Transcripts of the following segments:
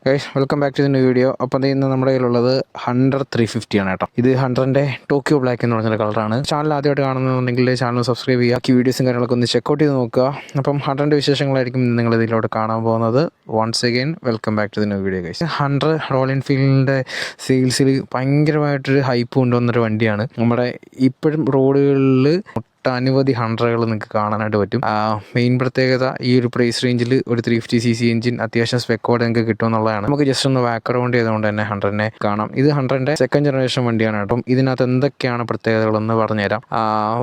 Guys welcome back to the new video. അപ്പോൾ ഇന്ന് നമ്മുടെ കയ്യിലുള്ളത് ഹണ്ടർ 350 ആണ് കേട്ടോ. ഇത് ഹണ്ടറിൻ്റെ ടോക്കിയോ ബ്ലാക്ക് എന്ന് പറഞ്ഞൊരു കളറാണ്. ചാനൽ ആദ്യമായിട്ട് കാണുന്നുണ്ടെങ്കിൽ ചാനൽ സബ്സ്ക്രൈബ് ചെയ്യുക, ബാക്കി വീഡിയോസും കാര്യങ്ങളൊക്കെ ഒന്ന് ചെക്കൗട്ട് ചെയ്ത് നോക്കുക. അപ്പം ഹണ്ടറിൻ്റെ വിശേഷങ്ങളായിരിക്കും നിങ്ങൾ ഇതിലൂടെ കാണാൻ പോകുന്നത്. Once again welcome back to the new video guys. Hunter Royal എൻഫീൽഡിൻ്റെ സെയിൽസിൽ ഭയങ്കരമായിട്ടൊരു ഹൈപ്പ് കൊണ്ടുവന്നൊരു വണ്ടിയാണ്. നമ്മുടെ ഇപ്പോഴും റോഡുകളിൽ അനവധി ഹണ്ടറുകൾ നിങ്ങൾക്ക് കാണാനായിട്ട് പറ്റും. മെയിൻ പ്രത്യേകത ഈ ഒരു പ്രൈസ് റേഞ്ചിൽ ഒരു 350cc എഞ്ചിൻ അത്യാവശ്യം സ്പെക്കോടെ നിങ്ങൾക്ക് കിട്ടുമെന്നുള്ളതാണ്. നമുക്ക് ജസ്റ്റ് ഒന്ന് ബാക്ക്ഗ്രൗണ്ട് ചെയ്തുകൊണ്ട് തന്നെ ഹണ്ടറിനെ കാണാം. ഇത് ഹണ്ടറിൻ്റെ സെക്കൻഡ് ജനറേഷൻ വണ്ടിയാണ് കേട്ടോ. ഇതിനകത്ത് എന്തൊക്കെയാണ് പ്രത്യേകതകളെന്ന് പറഞ്ഞുതരാം.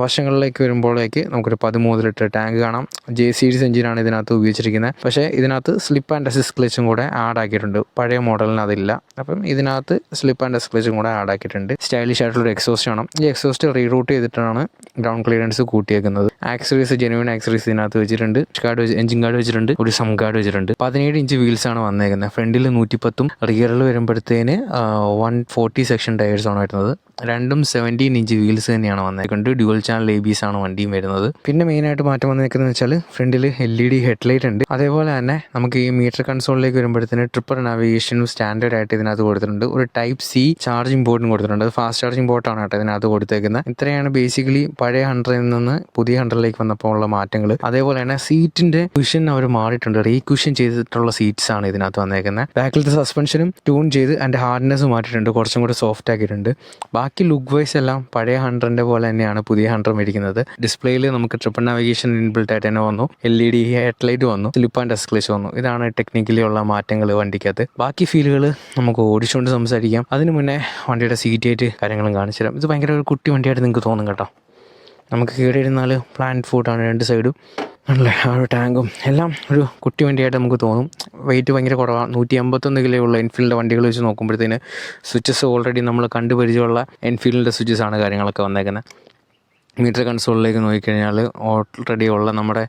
വശങ്ങളിലേക്ക് വരുമ്പോഴേക്ക് നമുക്കൊരു 13 ലിറ്റർ ടാങ്ക് കാണാം. ജെ സീരീസ് എഞ്ചിനാണ് ഇതിനകത്ത് ഉപയോഗിച്ചിരിക്കുന്നത്. പക്ഷേ ഇതിനകത്ത് സ്ലിപ്പ് ആൻഡ് അസിസ്റ്റ് ക്ലച്ചും കൂടെ ആഡ് ആക്കിയിട്ടുണ്ട്. പഴയ മോഡലിന് അതില്ല. അപ്പം ഇതിനകത്ത് സ്ലിപ്പ് ആൻഡ് അസിസ്റ്റ് ക്ലച്ചും കൂടെ ആഡ് ആക്കിയിട്ടുണ്ട്. സ്റ്റൈലിഷ് ആയിട്ടുള്ളൊരു എക്സോസ്റ്റ് ആണ്. ഈ എക്സോസ്റ്റ് റീറൂട്ട് ചെയ്തിട്ടാണ് ഗ്രൗണ്ട് ക്ലിയറൻസ് കൂട്ടിയേക്കുന്നത്. ആക്സറീസ് ജെനുവിൻ ആക്സറീസ് ഇതിനകത്ത് വെച്ചിട്ടുണ്ട്. എഞ്ചിൻ ഗാർഡ് വെച്ചിട്ടുണ്ട്, ഒരു സം ഗാർഡ് വെച്ചിട്ടുണ്ട്. 17 ഇഞ്ച് വീൽസ് ആണ് വന്നേക്കുന്നത്. ഫ്രണ്ടിൽ 110, റിയറിൽ വരുമ്പോഴത്തേന് 140 സെക്ഷൻ ടയേഴ്സ് ആണ് വരുന്നത്. രണ്ടും 17 ഇഞ്ച് വീൽസ് തന്നെയാണ് വന്നേക്കുന്നത്. ഡ്യുവൽ ചാനൽ ABS ആണ് വണ്ടിയും വരുന്നത്. പിന്നെ മെയിനായിട്ട് മാറ്റം വന്നേക്കുന്നത് വെച്ചാൽ ഫ്രണ്ടിൽ LED ഹെഡ്ലൈറ്റ് ഉണ്ട്. അതേപോലെ തന്നെ നമുക്ക് ഈ മീറ്റർ കൺസോളിലേക്ക് വരുമ്പോഴത്തേന് ട്രിപ്പർ നാവിഗേഷനും സ്റ്റാൻഡേർഡ് ആയിട്ട് ഇതിനകത്ത് കൊടുത്തിട്ടുണ്ട്. ഒരു ടൈപ്പ് C ചാർജിങ് പോർട്ടും കൊടുത്തിട്ടുണ്ട്. അത് ഫാസ്റ്റ് ചാർജിങ് പോർട്ടാണ് കേട്ടോ ഇതിനകത്ത് കൊടുത്തേക്കുന്നത്. ഇത്രയാണ് ബേസിക്കലി പഴയ ഹണ്ടറിൽ നിന്ന് പുതിയ ഹണ്ടറിലേക്ക് വന്നപ്പോൾ ഉള്ള മാറ്റങ്ങൾ. അതേപോലെ തന്നെ സീറ്റിന്റെ കുഷൻ അവർ മാറിയിട്ടുണ്ട്. റീകുഷൻ ചെയ്തിട്ടുള്ള സീറ്റ്സ് ആണ് ഇതിനകത്ത് വന്നേക്കുന്നത്. ബാക്കിലത്തെ സസ്പെൻഷനും ട്യൂൺ ചെയ്ത് അതിന്റെ ഹാർഡ്നെസ് മാറ്റിയിട്ടുണ്ട്, കുറച്ചും കൂടെ സോഫ്റ്റ് ആക്കിയിട്ടുണ്ട്. ബാക്കി ലുക്ക് വൈസ് എല്ലാം പഴയ ഹണ്ടറിന്റെ പോലെ തന്നെയാണ് പുതിയ ഹണ്ടർ മേടിക്കുന്നത്. ഡിസ്പ്ലേയിൽ നമുക്ക് ട്രിപ്പിൾ നാവിഗേഷൻ ഇൻബിൽറ്റ് ആയിട്ട് തന്നെ വന്നു. LED ഹെഡ്ലൈറ്റ് വന്നു, സ്ലിപ്പ് ആൻഡ് ക്ലച്ച് വന്നു. ഇതാണ് ടെക്നിക്കലി ഉള്ള മാറ്റങ്ങൾ വണ്ടിക്കകത്ത്. ബാക്കി ഫീലുകൾ നമുക്ക് ഓടിച്ചുകൊണ്ട് സംസാരിക്കാം. അതിന് മുന്നേ വണ്ടിയുടെ സീറ്റ് കാര്യങ്ങളും കാണിച്ചു തരാം. ഇത് ഭയങ്കര ഒരു കുട്ടി വണ്ടിയായിട്ട് നിങ്ങൾക്ക് തോന്നും കേട്ടോ. നമുക്ക് കയറിയിരുന്നാൽ പ്ലാന്റ് ഫുഡാണ് രണ്ട് സൈഡും. നല്ല ആ ഒരു ടാങ്കും എല്ലാം ഒരു കുട്ടി വണ്ടിയായിട്ട് നമുക്ക് തോന്നും. വെയിറ്റ് ഭയങ്കര കുറവാണ്. 151 കിലോ ഉള്ള എൻഫീൽഡിൻ്റെ വണ്ടികൾ വെച്ച് നോക്കുമ്പോഴത്തേന് സ്വിച്ചസ് ഓൾറെഡി നമ്മൾ കണ്ടുപരിചയമുള്ള എൻഫീൽഡിൻ്റെ സ്വിച്ചസാണ് കാര്യങ്ങളൊക്കെ വന്നേക്കുന്നത്. മീറ്റർ കൺസോളിലേക്ക് നോക്കിക്കഴിഞ്ഞാൽ ഓൾറെഡി ഉള്ള നമ്മുടെ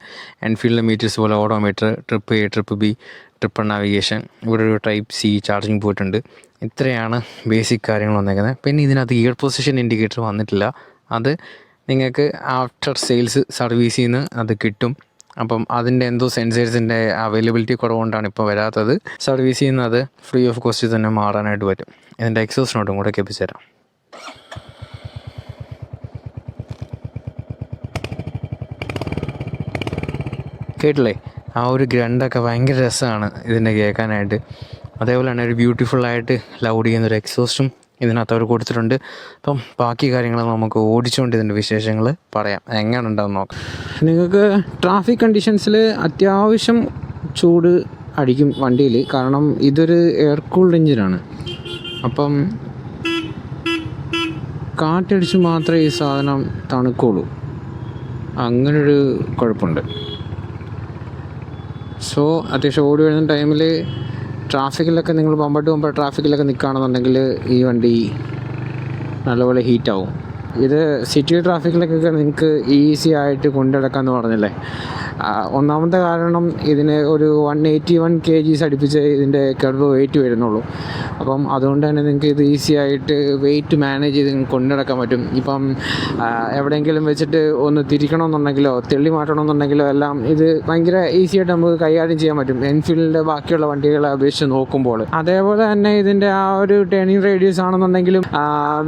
എൻഫീൽഡിൻ്റെ മീറ്റേഴ്സ് പോലെ odometer, trip A, trip B, tripper navigation, ഇവിടെ ഒരു ടൈപ്പ് C ചാർജിങ് പോയിട്ടുണ്ട്. ഇത്രയാണ് ബേസിക് കാര്യങ്ങൾ വന്നേക്കുന്നത്. പിന്നെ ഇതിനകത്ത് ഗിയർ പൊസിഷൻ ഇൻഡിക്കേറ്റർ വന്നിട്ടില്ല. അത് നിങ്ങൾക്ക് ആഫ്റ്റർ സെയിൽസ് സർവീസിൽ നിന്ന് അത് കിട്ടും. അപ്പം അതിൻ്റെ എന്തോ സെൻസേഴ്സിൻ്റെ അവൈലബിലിറ്റി കുറവുകൊണ്ടാണ് ഇപ്പോൾ വരാത്തത്. സർവീസിൽ നിന്ന് അത് ഫ്രീ ഓഫ് കോസ്റ്റ് തന്നെ മാറാനായിട്ട് പറ്റും. ഇതിൻ്റെ എക്സോസ്റ്റ് നോട്ടും കൂടെ കേൾപ്പിച്ചു തരാം. കേട്ടില്ലേ? ആ ഒരു ഗ്രണ്ടൊക്കെ ഭയങ്കര രസമാണ് ഇതിൻ്റെ കേൾക്കാനായിട്ട്. അതേപോലെ തന്നെ ഒരു ബ്യൂട്ടിഫുള്ളായിട്ട് ലൗഡ് ചെയ്യുന്നൊരു എക്സോസ്റ്റും ഇതിനകത്ത് അവർ കൊടുത്തിട്ടുണ്ട്. അപ്പം ബാക്കി കാര്യങ്ങൾ നമുക്ക് ഓടിച്ചുകൊണ്ട് ഇതിൻ്റെ വിശേഷങ്ങൾ പറയാം, എങ്ങനെ ഉണ്ടാവും നോക്കാം. നിങ്ങൾക്ക് ട്രാഫിക് കണ്ടീഷൻസിൽ അത്യാവശ്യം ചൂട് അടിക്കും വണ്ടിയിൽ. കാരണം ഇതൊരു എയർ കൂൾഡ് എഞ്ചിനാണ്. അപ്പം കാറ്റടിച്ച് മാത്രമേ ഈ സാധനം തണുക്കുള്ളൂ. അങ്ങനൊരു കുഴപ്പമുണ്ട്. സോ അത്യാവശ്യം ഓടി വരുന്ന ടൈമിൽ ട്രാഫിക്കിലൊക്കെ നിങ്ങൾ പമ്പട്ട് ട്രാഫിക്കിലൊക്കെ നിൽക്കുകയാണെന്നുണ്ടെങ്കിൽ ഈ വണ്ടി നല്ലപോലെ ഹീറ്റാവും. ഇത് സിറ്റി ട്രാഫിക്കിലൊക്കെ നിങ്ങൾക്ക് ഈസി ആയിട്ട് കൊണ്ടുനടക്കാമെന്ന് പറഞ്ഞല്ലേ. ഒന്നാമത്തെ കാരണം ഇതിന് ഒരു 181 kgs അടുപ്പിച്ച് ഇതിൻ്റെ കർവ് വെയിറ്റ് വരുന്നുള്ളൂ. അപ്പം അതുകൊണ്ട് തന്നെ നിങ്ങൾക്ക് ഇത് ഈസി ആയിട്ട് വെയിറ്റ് മാനേജ് ചെയ്ത് കൊണ്ടുനടക്കാൻ പറ്റും. ഇപ്പം എവിടെയെങ്കിലും വെച്ചിട്ട് ഒന്ന് തിരിക്കണമെന്നുണ്ടെങ്കിലോ തെള്ളി മാറ്റണമെന്നുണ്ടെങ്കിലോ എല്ലാം ഇത് ഭയങ്കര ഈസി ആയിട്ട് നമുക്ക് കൈകാര്യം ചെയ്യാൻ പറ്റും എൻഫീൽഡിൻ്റെ ബാക്കിയുള്ള വണ്ടികളെ അപേക്ഷിച്ച് നോക്കുമ്പോൾ. അതേപോലെ തന്നെ ഇതിൻ്റെ ആ ഒരു ടേണിംഗ് റേഡിയസ് ആണെന്നുണ്ടെങ്കിലും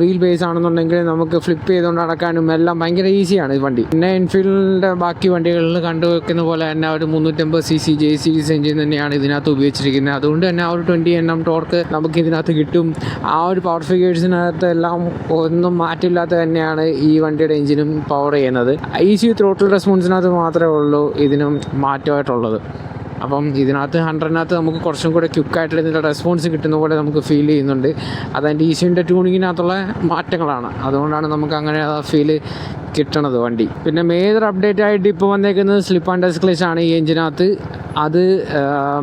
വീൽ ബേസ് ആണെന്നുണ്ടെങ്കിലും നമുക്ക് ഫ്ലിപ്പ് ചെയ്തുകൊണ്ട് നടക്കാനും എല്ലാം ഭയങ്കര ഈസിയാണ് ഈ വണ്ടി. പിന്നെ എൻഫീൽഡിൻ്റെ ബാക്കി വണ്ടികളിൽ കണ്ടുവെക്കുന്ന പോലെ തന്നെ ഒരു 350cc ജെ സീരീസ് എഞ്ചിൻ തന്നെയാണ് ഇതിനകത്ത് ഉപയോഗിച്ചിരിക്കുന്നത്. അതുകൊണ്ട് തന്നെ ആ ഒരു 20 Nm ടോർക്ക് നമുക്ക് ഇതിനകത്ത് കിട്ടും. ആ ഒരു പവർ ഫിഗേഴ്സിനകത്ത് എല്ലാം ഒന്നും മാറ്റില്ലാത്ത തന്നെയാണ് ഈ വണ്ടിയുടെ എഞ്ചിനും പവർ ചെയ്യുന്നത്. ECU ത്രോട്ടിൽ റെസ്പോൺസിനകത്ത് മാത്രമേ ഉള്ളൂ ഇതിനും മാറ്റമായിട്ടുള്ളത്. അപ്പം ഇതിനകത്ത് ഹണ്ടറിനകത്ത് നമുക്ക് കുറച്ചും കൂടെ ക്വിക്കായിട്ടുള്ള ഇതിൻ്റെ റെസ്പോൺസ് കിട്ടുന്ന പോലെ നമുക്ക് ഫീൽ ചെയ്യുന്നുണ്ട്. അതെൻ്റെ ECUൻ്റെ ട്യൂണിങ്ങിനകത്തുള്ള മാറ്റങ്ങളാണ്. അതുകൊണ്ടാണ് നമുക്ക് അങ്ങനെ ആ ഫീല് കിട്ടണത് വണ്ടി. പിന്നെ മേജർ അപ്ഡേറ്റ് ആയിട്ട് ഇപ്പോൾ വന്നേക്കുന്നത് സ്ലിപ്പ് ആൻഡ് ക്ലച്ച് ആണ് ഈ എഞ്ചിനകത്ത്. അത്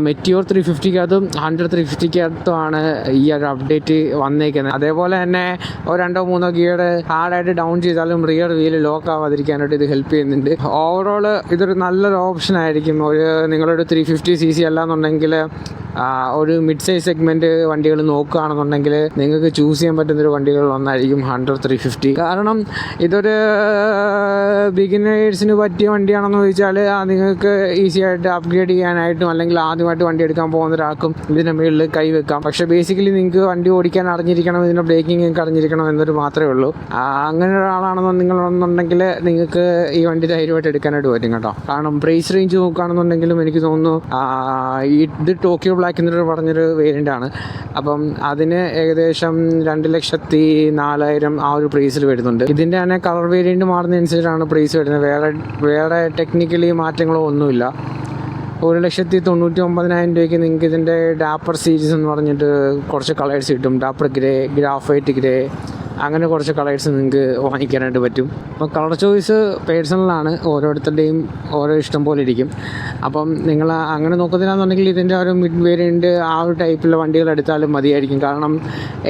മെറ്റിയോർ 350-കകത്തും ഹണ്ടർ 350-കകത്തുമാണ് ഈ ഒരു അപ്ഡേറ്റ് വന്നേക്കുന്നത്. അതേപോലെ തന്നെ 2-3 ഗിയർ ഹാർഡായിട്ട് ഡൗൺ ചെയ്താലും റിയർ വീല് ലോക്ക് ആവാതിരിക്കാനായിട്ട് ഇത് ഹെൽപ്പ് ചെയ്യുന്നുണ്ട്. ഓവറോൾ ഇതൊരു നല്ലൊരു ഓപ്ഷൻ ആയിരിക്കും. നിങ്ങളൊരു 350cc അല്ലാന്നുണ്ടെങ്കിൽ ഒരു മിഡ് സൈസ് സെഗ്മെൻറ്റ് വണ്ടികൾ നോക്കുകയാണെന്നുണ്ടെങ്കിൽ നിങ്ങൾക്ക് ചൂസ് ചെയ്യാൻ പറ്റുന്നൊരു വണ്ടികളിൽ ഒന്നായിരിക്കും ഹണ്ടർ 350. കാരണം ഇതൊരു ബിഗിനേഴ്സിന് പറ്റിയ വണ്ടിയാണെന്ന് ചോദിച്ചാൽ നിങ്ങൾക്ക് ഈസി ആയിട്ട് അപ്ഗ്രേഡ് ചെയ്യാനായിട്ടും അല്ലെങ്കിൽ ആദ്യമായിട്ട് വണ്ടി എടുക്കാൻ പോകുന്ന ഒരാൾക്കും ഇതിൻ്റെ മുകളിൽ കൈവെക്കാം. പക്ഷേ ബേസിക്കലി നിങ്ങൾക്ക് വണ്ടി ഓടിക്കാൻ അറിഞ്ഞിരിക്കണം, ഇതിൻ്റെ ബ്രേക്കിംഗ് നിങ്ങൾക്ക് അറിഞ്ഞിരിക്കണം എന്നൊരു മാത്രമേ ഉള്ളൂ. അങ്ങനെ ഒരാളാണെന്ന് നിങ്ങളുണ്ടെങ്കിൽ നിങ്ങൾക്ക് ഈ വണ്ടി ധൈര്യമായിട്ട് എടുക്കാനായിട്ട് പറ്റും കേട്ടോ. കാരണം പ്രൈസ് റേഞ്ച് നോക്കുകയാണെന്നുണ്ടെങ്കിലും എനിക്ക് തോന്നുന്നു ഇത് ടോക്കിയോ ബ്ലാക്ക് എന്നൊരു പറഞ്ഞൊരു വേരിയൻ്റ് ആണ്. അപ്പം അതിന് ഏകദേശം 2,04,000 ആ ഒരു പ്രൈസിൽ വരുന്നുണ്ട്. ഇതിൻ്റെ തന്നെ കളർ വേരിയൻറ്റ് മാറുന്നതനുസരിച്ചാണ് പ്രൈസ് വരുന്നത്. വേറെ ടെക്നിക്കലി മാറ്റങ്ങളോ ഒന്നുമില്ല. 1,99,000 രൂപയ്ക്ക് നിങ്ങൾക്ക് ഇതിൻ്റെ ഡാപ്പർ സീരീസ് എന്ന് പറഞ്ഞിട്ട് കുറച്ച് കളേഴ്സ് കിട്ടും. ഡാപ്പർ ഗ്രേ, ഗ്രാഫൈറ്റ് ഗ്രേ, അങ്ങനെ കുറച്ച് കളേഴ്സ് നിങ്ങൾക്ക് വാങ്ങിക്കാനായിട്ട് പറ്റും. അപ്പോൾ കളർ ചോയ്സ് പേഴ്സണലാണ്, ഓരോരുത്തരുടെയും ഓരോ ഇഷ്ടം പോലെ ഇരിക്കും. അപ്പം നിങ്ങൾ അങ്ങനെ നോക്കുന്നില്ലാന്നുണ്ടെങ്കിൽ ഇതിൻ്റെ ഒരു മിഡ് വേരിയൻറ്റ് ആ ഒരു ടൈപ്പിലുള്ള വണ്ടികൾ എടുത്താലും മതിയായിരിക്കും. കാരണം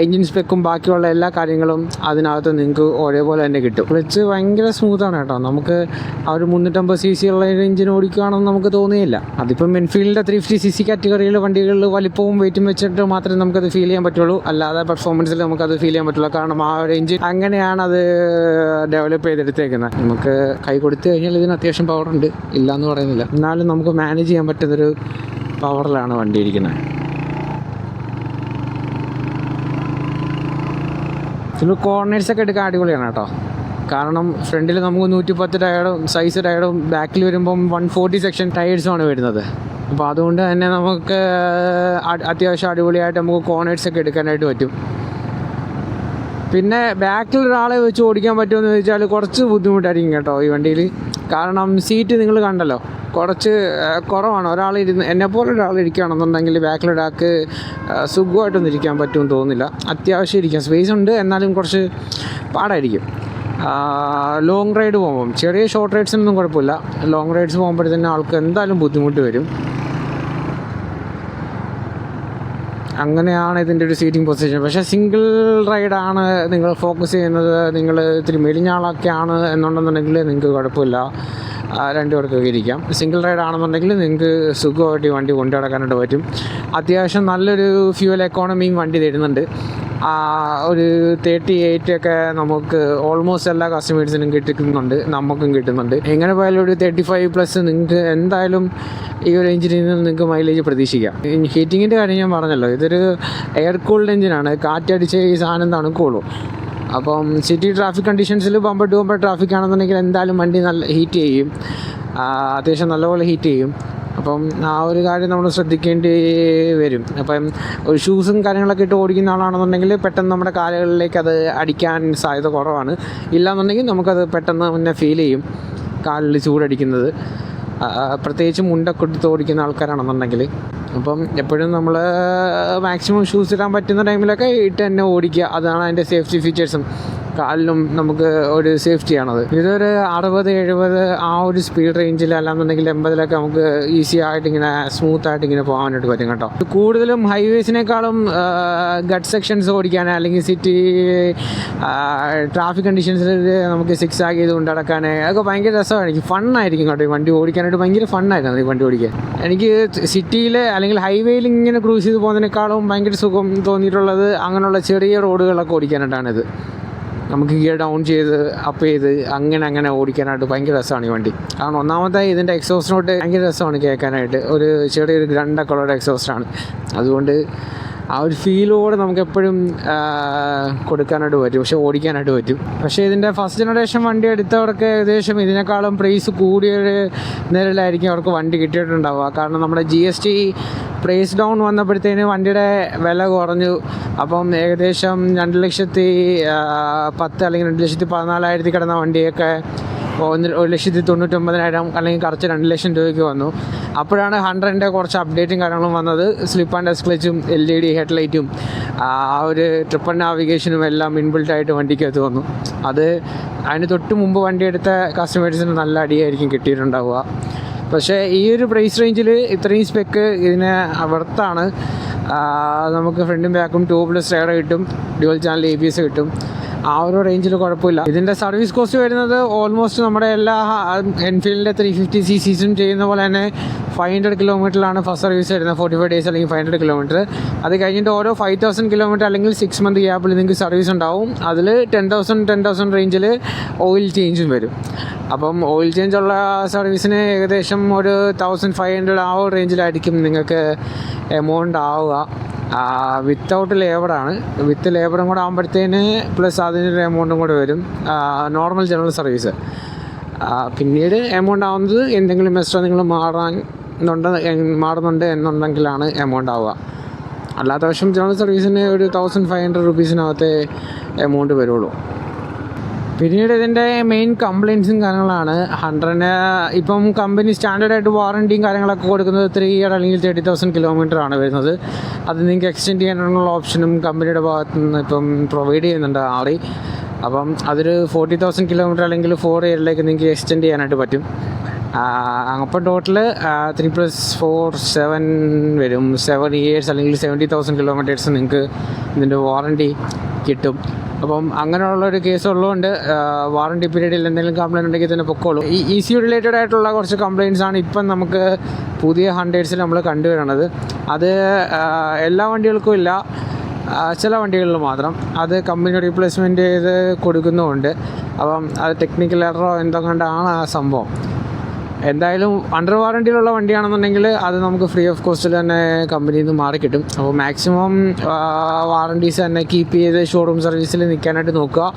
എൻജിൻ സ്പെക്കും ബാക്കിയുള്ള എല്ലാ കാര്യങ്ങളും അതിനകത്ത് നിങ്ങൾക്ക് ഒരേപോലെ തന്നെ കിട്ടും. ക്ലച്ച് ഭയങ്കര സ്മൂത്താണ് കേട്ടോ. നമുക്ക് ആ ഒരു 350cc ഉള്ള എൻജിൻ ഓടിക്കുകയാണെന്ന് നമുക്ക് തോന്നിയില്ല. അതിപ്പം എൻഫീൽഡിൻ്റെ 350cc കാറ്റഗറിയിലെ വണ്ടികളിൽ വലിപ്പവും വെയിറ്റും വെച്ചിട്ട് മാത്രമേ നമുക്കത് ഫീൽ ചെയ്യാൻ പറ്റുള്ളൂ. അല്ലാതെ പെർഫോമൻസിൽ നമുക്കത് ഫീൽ ചെയ്യാൻ പറ്റുള്ളൂ. കാരണം ആ ഒരു എൻജിൻ അങ്ങനെയാണ് അത് ഡെവലപ്പ് ചെയ്തെടുത്തേക്കുന്നത്. നമുക്ക് കൈ കൊടുത്തു കഴിഞ്ഞാൽ ഇതിന് അത്യാവശ്യം പവറുണ്ട്, ഇല്ലയെന്ന് പറയുന്നില്ല. എന്നാലും നമുക്ക് മാനേജ് ചെയ്യാൻ പറ്റുന്നൊരു പവറിലാണ് വണ്ടി ഇരിക്കുന്നത്. ഇതിൽ കോർണേഴ്സൊക്കെ എടുക്കാൻ അടിപൊളിയാണ് കേട്ടോ. കാരണം ഫ്രണ്ടിൽ നമുക്ക് 110 ടയറും സൈസ് ടയറും, ബാക്കിൽ വരുമ്പം 140 സെക്ഷൻ ടയേഴ്സുമാണ് വരുന്നത്. അപ്പോൾ അതുകൊണ്ട് തന്നെ നമുക്ക് അത്യാവശ്യം അടിപൊളിയായിട്ട് നമുക്ക് കോർണേഴ്സൊക്കെ എടുക്കാനായിട്ട് പറ്റും. പിന്നെ ബാക്കിൽ ഒരാളെ വെച്ച് ഓടിക്കാൻ പറ്റുമെന്ന് ചോദിച്ചാൽ കുറച്ച് ബുദ്ധിമുട്ടായിരിക്കും കേട്ടോ ഈ വണ്ടിയിൽ. കാരണം സീറ്റ് നിങ്ങൾ കണ്ടല്ലോ, കുറച്ച് കുറവാണ്. എന്നെപ്പോലെ ഒരാൾ ഇരിക്കുകയാണെന്നുണ്ടെങ്കിൽ ബാക്കിലൊരാൾക്ക് സുഖമായിട്ടൊന്നും ഇരിക്കാൻ പറ്റുമെന്ന് തോന്നുന്നില്ല. അത്യാവശ്യം ഇരിക്കാം, സ്പേസ് ഉണ്ട്, എന്നാലും കുറച്ച് പാടായിരിക്കും. ലോങ് റൈഡ് പോകുമ്പം, ചെറിയ ഷോർട്ട് റൈഡ്സിനൊന്നും കുഴപ്പമില്ല. ലോങ് റൈഡ്സ് പോകുമ്പോഴത്തേനും ആൾക്ക് എന്തായാലും ബുദ്ധിമുട്ട് വരും. അങ്ങനെയാണ് ഇതിൻ്റെ ഒരു സീറ്റിംഗ് പൊസിഷൻ. പക്ഷേ സിംഗിൾ റൈഡാണ് നിങ്ങൾ ഫോക്കസ് ചെയ്യുന്നത്, നിങ്ങൾ ഇത്തിരി മെലിഞ്ഞ ആളൊക്കെയാണ് എന്നുണ്ടെന്നുണ്ടെങ്കിൽ നിങ്ങൾക്ക് കുഴപ്പമില്ല, രണ്ടുപേർക്കൊക്കെ ഇരിക്കാം. സിംഗിൾ റൈഡ് ആണെന്നുണ്ടെങ്കിൽ നിങ്ങൾക്ക് സുഖമായിട്ട് ഈ വണ്ടി കൊണ്ടു നടക്കാനായിട്ട് പറ്റും. അത്യാവശ്യം നല്ലൊരു ഫ്യൂവൽ എക്കോണമിയും വണ്ടി തരുന്നുണ്ട്. ഒരു 38 ഒക്കെ നമുക്ക് ഓൾമോസ്റ്റ് എല്ലാ കസ്റ്റമേഴ്സിനും കിട്ടുന്നുണ്ട്, നമുക്കും കിട്ടുന്നുണ്ട്. എങ്ങനെ പോയാലും ഒരു 35+ നിങ്ങൾക്ക് എന്തായാലും ഈ ഒരു എഞ്ചിനിൽ നിന്ന് നിങ്ങൾക്ക് മൈലേജ് പ്രതീക്ഷിക്കാം. ഹീറ്റിങ്ങിൻ്റെ കാര്യം ഞാൻ പറഞ്ഞല്ലോ, ഇതൊരു എയർ കൂൾഡ് എഞ്ചിനാണ്. കാറ്റടിച്ച് ഈ സാധനം തണുക്കുള്ളൂ. അപ്പം സിറ്റി ട്രാഫിക് കണ്ടീഷൻസിൽ ബമ്പർ ടു ബമ്പർ ട്രാഫിക് ആണെന്നുണ്ടെങ്കിൽ എന്തായാലും വണ്ടി നല്ല ഹീറ്റ് ചെയ്യും, അത്യാവശ്യം നല്ലപോലെ ഹീറ്റ് ചെയ്യും. അപ്പം ആ ഒരു കാര്യം നമ്മൾ ശ്രദ്ധിക്കേണ്ടി വരും. അപ്പം ഒരു ഷൂസും കാര്യങ്ങളൊക്കെ ഇട്ട് ഓടിക്കുന്ന ആളാണെന്നുണ്ടെങ്കിൽ പെട്ടെന്ന് നമ്മുടെ കാലുകളിലേക്ക് അത് അടിക്കാൻ സാധ്യത കുറവാണ്. ഇല്ലയെന്നുണ്ടെങ്കിൽ നമുക്കത് പെട്ടെന്ന് മുന്നേ ഫീൽ ചെയ്യും, കാലിൽ ചൂടടിക്കുന്നത്. പ്രത്യേകിച്ച് മുണ്ടൊക്കെ ഇട്ട് ഓടിക്കുന്ന ആൾക്കാരാണെന്നുണ്ടെങ്കിൽ. അപ്പം എപ്പോഴും നമ്മൾ മാക്സിമം ഷൂസ് ഇടാൻ പറ്റുന്ന ടൈമിലൊക്കെ ഇട്ട് തന്നെ ഓടിക്കുക. അതാണ് അതിൻ്റെ സേഫ്റ്റി ഫീച്ചേഴ്സും. കാലിലും നമുക്ക് ഒരു സേഫ്റ്റിയാണത്. ഇതൊരു 60-70 ആ ഒരു സ്പീഡ് റേഞ്ചിൽ, അല്ലാന്നുണ്ടെങ്കിൽ 80-ലൊക്കെ നമുക്ക് ഈസി ആയിട്ട് ഇങ്ങനെ സ്മൂത്തായിട്ട് ഇങ്ങനെ പോകാനായിട്ട് പറ്റും കേട്ടോ. കൂടുതലും ഹൈവേസിനേക്കാളും ഗട്ട് സെക്ഷൻസ് ഓടിക്കാൻ, അല്ലെങ്കിൽ സിറ്റി ട്രാഫിക് കണ്ടീഷൻസിൽ നമുക്ക് സിക്സ് ആഗ് ചെയ്ത് കൊണ്ട് നടക്കാൻ അതൊക്കെ ഭയങ്കര രസമായിരിക്കും, ഫണ്ണായിരിക്കും കേട്ടോ. ഈ വണ്ടി ഓടിക്കാനായിട്ട് ഭയങ്കര ഫണ്ണായിരുന്നു ഈ വണ്ടി ഓടിക്കാൻ. എനിക്ക് സിറ്റിയിൽ അല്ലെങ്കിൽ ഹൈവേയിൽ ഇങ്ങനെ ക്രൂസ് ചെയ്ത് പോകുന്നതിനേക്കാളും ഭയങ്കര സുഖം തോന്നിയിട്ടുള്ളത് അങ്ങനെയുള്ള ചെറിയ റോഡുകളൊക്കെ ഓടിക്കാനായിട്ടാണിത്. നമുക്ക് ഗിയർ ഡൗൺ ചെയ്ത് അപ്പ് ചെയ്ത് അങ്ങനെ ഓടിക്കാനായിട്ട് ഭയങ്കര രസമാണ് ഈ വണ്ടി. കാരണം ഒന്നാമത്തെ ഇതിൻ്റെ എക്സോസ്റ്റ് നോട്ട് ഭയങ്കര രസമാണ് കേൾക്കാനായിട്ട്. ഒരു ചെറിയൊരു ഗ്രണ്ടൊക്കെ ഉള്ള എക്സോസ്റ്റാണ്. അതുകൊണ്ട് ആ ഒരു ഫീലോടെ നമുക്ക് എപ്പോഴും കൊടുക്കാനായിട്ട് പറ്റും, പക്ഷെ ഓടിക്കാനായിട്ട് പറ്റും. പക്ഷേ ഇതിൻ്റെ ഫസ്റ്റ് ജനറേഷൻ വണ്ടി എടുത്തവർക്ക് ഏകദേശം ഇതിനേക്കാളും പ്രൈസ് കൂടിയൊരു നിലയിലായിരിക്കും അവർക്ക് വണ്ടി കിട്ടിയിട്ടുണ്ടാവുക. കാരണം നമ്മുടെ GST പ്രൈസ് ഡൗൺ വന്നപ്പോഴത്തേന് വണ്ടിയുടെ വില കുറഞ്ഞു. അപ്പം ഏകദേശം 2,10,000 അല്ലെങ്കിൽ 2,14,000 കിടന്ന വണ്ടിയൊക്കെ 1,99,000 അല്ലെങ്കിൽ കറച്ച് 2,00,000 രൂപയ്ക്ക് വന്നു. അപ്പോഴാണ് 100ൻ്റെ കുറച്ച് അപ്ഡേറ്റും കാര്യങ്ങളും വന്നത്. സ്ലിപ്പ് ആൻഡ് ക്ലച്ചും LED ഹെഡ്ലൈറ്റും ഒരു ട്രിപ്പിൾ നാവിഗേഷനും എല്ലാം ഇൻബിൽട്ടായിട്ട് വണ്ടിക്കകത്ത് വന്നു. അതിന് തൊട്ട് മുമ്പ് വണ്ടി എടുത്ത കസ്റ്റമേഴ്സിന് നല്ല അടിയായിരിക്കും കിട്ടിയിട്ടുണ്ടാവുക. പക്ഷേ ഈ ഒരു പ്രൈസ് റേഞ്ചിൽ ഇത്രയും സ്പെക്ക് ഇതിന് വർത്താണ്. നമുക്ക് ഫ്രണ്ടും ബാക്കും ട്യൂബ്ലെസ് ടയർ കിട്ടും, ഡ്യുവൽ ചാനൽ ABS കിട്ടും. ആ ഒരു റേഞ്ചിൽ കുഴപ്പമില്ല. ഇതിൻ്റെ സർവീസ് കോസ്റ്റ് വരുന്നത് ഓൾമോസ്റ്റ് നമ്മുടെ എല്ലാ എൻഫീൽഡിൻ്റെ 350cc ചെയ്യുന്ന പോലെ തന്നെ 500 കിലോമീറ്ററിലാണ് ഫസ്റ്റ് സർവീസ് വരുന്നത്. 45 days അല്ലെങ്കിൽ 500 കിലോമീറ്റർ. അത് കഴിഞ്ഞിട്ട് ഓരോ 5000 കിലോമീറ്റർ അല്ലെങ്കിൽ 6 month ഗ്യാപ്പിൽ നിങ്ങൾക്ക് സർവീസ് ഉണ്ടാവും. അതിൽ 10,000 റേഞ്ചിൽ ഓയിൽ ചേഞ്ചും വരും. അപ്പം ഓയിൽ ചേഞ്ച് ഉള്ള സർവീസിന് ഏകദേശം ഒരു 1500 ആ ഒരു റേഞ്ചിലായിരിക്കും നിങ്ങൾക്ക് എമൗണ്ട് ആവുക. വിത്തൗട്ട് ലേബറാണ്. വിത്ത് ലേബറും കൂടെ ആകുമ്പോഴത്തേന് പ്ലസ് അതിനൊരു എമൗണ്ടും കൂടെ വരും. Normal general service. പിന്നീട് എമൗണ്ട് ആവുന്നത് എന്തെങ്കിലും എക്സ്ട്രാ നിങ്ങൾ മാറുന്നുണ്ട് എന്നുണ്ടെങ്കിലാണ് എമൗണ്ട് ആവുക. അല്ലാത്ത പക്ഷം ജനറൽ സർവീസിന് ഒരു 1500 രൂപീസിനകത്തെ എമൗണ്ട് വരുള്ളൂ. പിന്നീട് ഇതിൻ്റെ മെയിൻ കംപ്ലയിൻസും കാര്യങ്ങളാണ്. 100-ന് ഇപ്പം കമ്പനി സ്റ്റാൻഡേർഡായിട്ട് വാറണ്ടിയും കാര്യങ്ങളൊക്കെ കൊടുക്കുന്നത് 3 year അല്ലെങ്കിൽ 30,000 കിലോമീറ്റർ ആണ് വരുന്നത്. അത് നിങ്ങൾക്ക് എക്സ്റ്റെൻഡ് ചെയ്യാനുള്ള ഓപ്ഷനും കമ്പനിയുടെ ഭാഗത്തു നിന്ന് ഇപ്പം പ്രൊവൈഡ് ചെയ്യുന്നുണ്ട് ആളി. അപ്പം അതൊരു 40,000 കിലോമീറ്റർ അല്ലെങ്കിൽ 4 yearലേക്ക് നിങ്ങൾക്ക് എക്സ്റ്റെൻഡ് ചെയ്യാനായിട്ട് പറ്റും. അപ്പം ടോട്ടൽ 3+4 7 വരും. 7 years അല്ലെങ്കിൽ 70,000 കിലോമീറ്റേഴ്സ് നിങ്ങൾക്ക് ഇതിൻ്റെ വാറണ്ടി കിട്ടും. അപ്പം അങ്ങനെയുള്ളൊരു കേസ് ഉള്ളതുകൊണ്ട് വാറണ്ടി പീരീഡിൽ എന്തെങ്കിലും കംപ്ലയിൻ്റ് ഉണ്ടെങ്കിൽ തന്നെ പൊക്കോളൂ. ഈ ECU റിലേറ്റഡ് ആയിട്ടുള്ള കുറച്ച് കംപ്ലയിൻറ്റ്സ് ആണ് ഇപ്പം നമുക്ക് പുതിയ ഹണ്ടേഴ്സിൽ നമ്മൾ കണ്ടുവരുന്നത്. അത് എല്ലാ വണ്ടികൾക്കും ഇല്ല, ചില വണ്ടികളിൽ മാത്രം. അത് കമ്പനി റീപ്ലേസ്മെൻറ്റ് ചെയ്ത് കൊടുക്കുന്നുമുണ്ട്. അപ്പം അത് ടെക്നിക്കൽ എററോ എന്തൊക്കെയാണ് ആ സംഭവം. എന്തായാലും അണ്ടർ വാറണ്ടിയിലുള്ള വണ്ടിയാണെന്നുണ്ടെങ്കിൽ അത് നമുക്ക് ഫ്രീ ഓഫ് കോസ്റ്റിൽ തന്നെ കമ്പനിയിൽ നിന്ന് മാറിക്കിട്ടും. അപ്പോൾ മാക്സിമം വാറണ്ടീസ് തന്നെ കീപ്പ് ചെയ്ത് ഷോറൂം സർവീസിൽ നിൽക്കാനായിട്ട് നോക്കുക.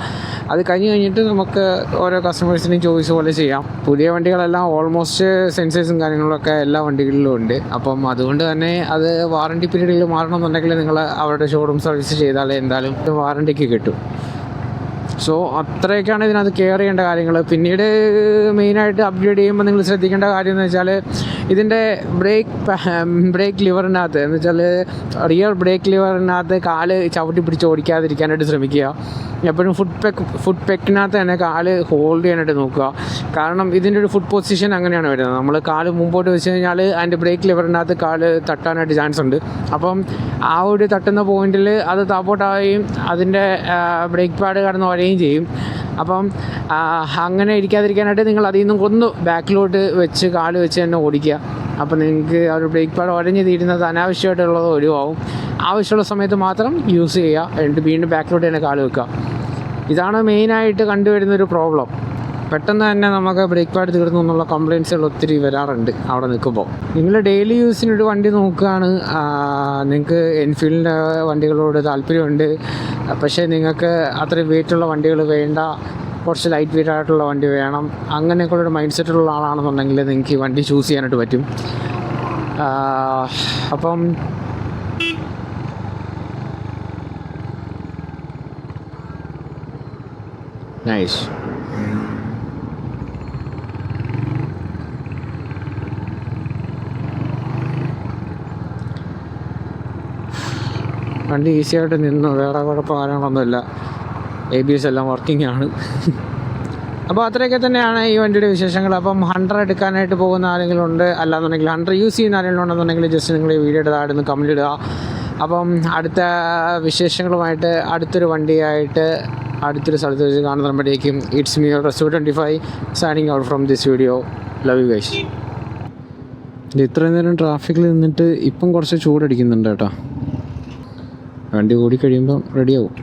അത് കഴിഞ്ഞിട്ട് നമുക്ക് ഓരോ കസ്റ്റമേഴ്സിനെയും ചോയ്സ് പോലെ ചെയ്യാം. പുതിയ വണ്ടികളെല്ലാം ഓൾമോസ്റ്റ് സെൻസേഴ്സും കാര്യങ്ങളൊക്കെ എല്ലാ വണ്ടികളിലും ഉണ്ട്. അപ്പം അതുകൊണ്ട് തന്നെ അത് വാറണ്ടി പീരീഡിൽ മാറണമെന്നുണ്ടെങ്കിൽ നിങ്ങൾ അവരുടെ ഷോറൂം സർവീസ് ചെയ്താലേ എന്തായാലും വാറണ്ടിക്ക് കിട്ടും. സോ അത്രയൊക്കെയാണ് ഇതിനകത്ത് കെയർ ചെയ്യേണ്ട കാര്യങ്ങൾ. പിന്നീട് മെയിനായിട്ട് അപ്ഗ്രേഡ് ചെയ്യുമ്പോൾ നിങ്ങൾ ശ്രദ്ധിക്കേണ്ട കാര്യം എന്ന് വെച്ചാൽ ഇതിൻ്റെ ബ്രേക്ക് ലിവറിനകത്ത് എന്ന് വെച്ചാൽ റിയർ ബ്രേക്ക് ലിവറിനകത്ത് കാല് ചവിട്ടി പിടിച്ച് ഓടിക്കാതിരിക്കാനായിട്ട് ശ്രമിക്കുക. എപ്പോഴും ഫുഡ് പെക്കിനകത്ത് തന്നെ കാല് ഹോൾഡ് ചെയ്യാനായിട്ട് നോക്കുക. കാരണം ഇതിൻ്റെ ഒരു ഫുഡ് പൊസിഷൻ അങ്ങനെയാണ് വരുന്നത്. നമ്മൾ കാല് മുമ്പോട്ട് വെച്ച് കഴിഞ്ഞാൽ അതിൻ്റെ ബ്രേക്ക് ലിവറിനകത്ത് കാല് തട്ടാനായിട്ട് ചാൻസ് ഉണ്ട്. അപ്പം ആ ഒരു തട്ടുന്ന പോയിന്റിൽ അത് താപ്പോട്ടാവുകയും അതിൻ്റെ ബ്രേക്ക് പാഡ് കടന്ന് വരികയും ചെയ്യും. അപ്പം അങ്ങനെ ഇരിക്കാതിരിക്കാനായിട്ട് നിങ്ങൾ അതിൽ നിന്നും ഒന്ന് ബാക്കിലോട്ട് വെച്ച് കാല് വെച്ച് തന്നെ ഓടിക്കുക. അപ്പം നിങ്ങൾക്ക് ആ ഒരു ബ്രേക്ക് പാഡ് ഉടഞ്ഞ് തീരുന്നത് അനാവശ്യമായിട്ടുള്ളത് ഒഴിവാകും. ആവശ്യമുള്ള സമയത്ത് മാത്രം യൂസ് ചെയ്യുക. എന്നിട്ട് വീണ്ടും ബാക്കിലോട്ട് തന്നെ കാല് വെക്കുക. ഇതാണ് മെയിനായിട്ട് കണ്ടുവരുന്നൊരു പ്രോബ്ലം. പെട്ടെന്ന് തന്നെ നമുക്ക് ബ്രേക്ക് പാഡ് തീർന്നു എന്നുള്ള കംപ്ലയിൻസുകൾ ഒത്തിരി വരാറുണ്ട് അവിടെ നിൽക്കുമ്പോൾ. നിങ്ങൾ ഡെയിലി യൂസിനൊരു വണ്ടി നോക്കുകയാണ്, നിങ്ങൾക്ക് എൻഫീൽഡിൻ്റെ വണ്ടികളോട് താല്പര്യമുണ്ട്, പക്ഷേ നിങ്ങൾക്ക് അത്രയും വെയിറ്റുള്ള വണ്ടികൾ വേണ്ട, കുറച്ച് ലൈറ്റ് വെയിറ്റ് ആയിട്ടുള്ള വണ്ടി വേണം, അങ്ങനെയൊക്കെയുള്ളൊരു മൈൻഡ് സെറ്റുള്ള ആളാണെന്നുണ്ടെങ്കിൽ നിങ്ങൾക്ക് ഈ വണ്ടി ചൂസ് ചെയ്യാനായിട്ട് പറ്റും. അപ്പം നൈസ്. വണ്ടി ഈസി ആയിട്ട് നിന്നു, വേറെ കുഴപ്പം കാര്യങ്ങളൊന്നുമില്ല. ABS എല്ലാം വർക്കിംഗ് ആണ്. അപ്പോൾ അത്രയൊക്കെ തന്നെയാണ് ഈ വണ്ടിയുടെ വിശേഷങ്ങൾ. അപ്പം 100 എടുക്കാനായിട്ട് പോകുന്ന ആരെങ്കിലും ഉണ്ട്, അല്ലാന്നുണ്ടെങ്കിൽ 100 യൂസ് ചെയ്യുന്ന ആരെങ്കിലും ഉണ്ടെന്നുണ്ടെങ്കിൽ ജസ്റ്റ് നിങ്ങൾ ഈ വീഡിയോയുടെ താഴെ നിന്ന് കമൻറ്റ് ഇടുക. അപ്പം അടുത്ത വിശേഷങ്ങളുമായിട്ട് അടുത്തൊരു വണ്ടിയായിട്ട് അടുത്തൊരു സ്ഥലത്ത് വെച്ച് കാണുമ്പോഴേക്കും it's me Resu25 signing out from this video. Love you guys. ഇത്രയും നേരം ട്രാഫിക്കിൽ നിന്നിട്ട് ഇപ്പം കുറച്ച് ചൂടടിക്കുന്നുണ്ട് കേട്ടോ. വണ്ടി കൂടി കഴിയുമ്പം റെഡിയാവും.